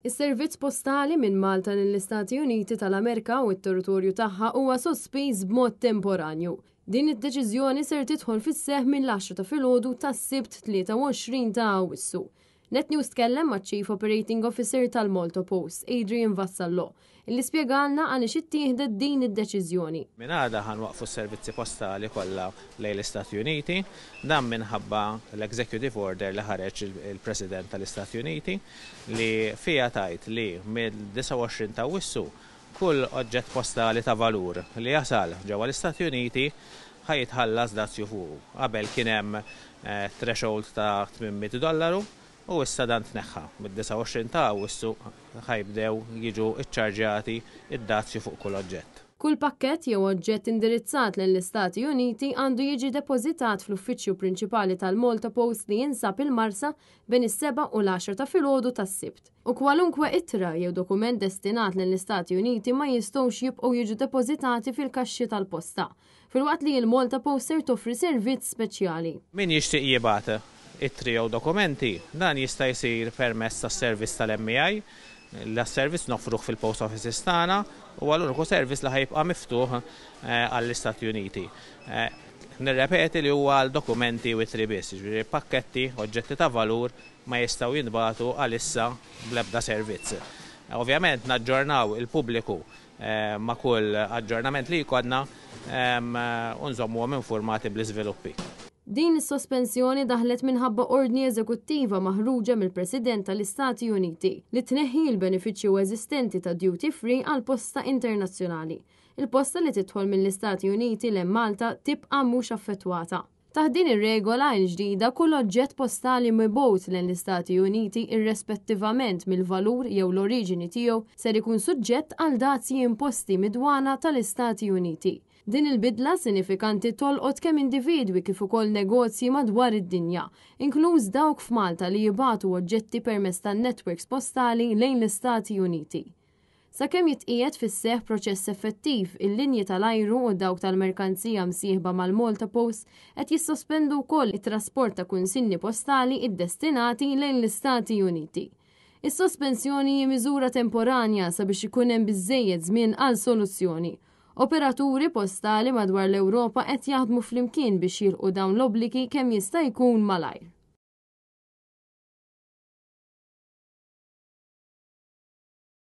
Is-servizz postali minn Malta lill-Istati Uniti tal-Amerika u t-territorju tagħha huwa sospiż b'mod temporanju. Din id-deċiżjoni ser tidħol fis-seħħ mill-10 ta' filgħodu tas-Sibt 23 ta' Awwissu. Net News tkellem maċ-Chief Operating Officer tal-Malta Post, Adrian Vassallo, illi spjegalna għaliex ittieħdet din id-deċiżjoni. Minn għada ħanwaqfu s-servizzi postali kollha lejn l-Istati Uniti, dan minħabba l-Executive Order li ħareġ il-President tal-Istati Uniti li fija tajt li mill-29 ta' Awwissu kull oġġett postali ta' valur li jasal ġewwa l-Istati Uniti ħajitħallas dazzju fuq. Qabel kien hemm threshold ta' $800 u issa dan tneħħa. Mid-29 ta' Awwissu ħajbdew jiġu iċċarġjati id-dazzju fuq kull oġġett. Kull pakkett jew oġġett indirizzat lill-Istati Uniti għandu jiġi depożitat fl-uffiċċju prinċipali tal-Malta Post li jinsab il-Marsa bejn is-7 u l-10 ta' filgħodu tas-Sibt. U kwalunkwe ittra jew dokument destinat lill-Istati Uniti ma jistgħux jibqgħu jiġu depożitati fil-kaxxi tal-posta, filwaqt li l-Malta Post ser toffri servizz speċjali. Min jixtieq jibgħat ittri jew dokumenti, dan jista' jsir permezz tas-servizz tal-MI, l-servizz nofruh fil-Post Offices tagħna u għal-uniku servizz li ħajbqa' miftuħ għall-Istati Uniti. Nirrepeti li huwa għal-dokumenti u ittri biss, ġifieri pakketti, oġġetti ta' valur ma jistgħu jinbagħtu għalissa bl-ebda servizz. Ovvjament naġġornaw il-pubbliku ma' kull aġġornament li jkollna u nżommuhom informati bl-iżviluppi. Din is-sospensjoni daħlet minħabba ordni eżekuttiva maħruġa mill-President tal-Istati Uniti li tneħħi l-benefiċċju eżistenti ta' duty free għal posta internazzjonali. Il-posta li tidħol mill-Istati Uniti lejn Malta tibqa' mhux affettwata. Taħt din ir-regola l-ġdida kull oġġett postali mibgħut lejn l-Istati Uniti irrespettivament mill-valur jew l-oriġini tiegħu ser ikun suġġett għal dazzi imposti mid-dwana tal-Istati Uniti. Din il-bidla sinifikanti tolqot kemm individwi kif ukoll negozji madwar id-dinja, inkluż dawk f'Malta li jibagħtu oġġetti permezz tan-networks postali lejn l-Istati Uniti. Sakemm jitqiegħed fis-seħħ proċess effettiv, il-linji tal-ajru u dawk tal-merkanzija msieħba mal-Malta Post qed jissospendu wkoll it-trasport ta' kunsinni postali iddestinati lejn l-Istati Uniti. Is-sospensjoni hi miżura temporanja sabiex ikun hemm biżżejjed żmien għal soluzzjoni. Operaturi postali madwar l-Ewropa qed jaħdmu flimkien biex jilqu dawn l-obbligi kemm jista' jkun malajr.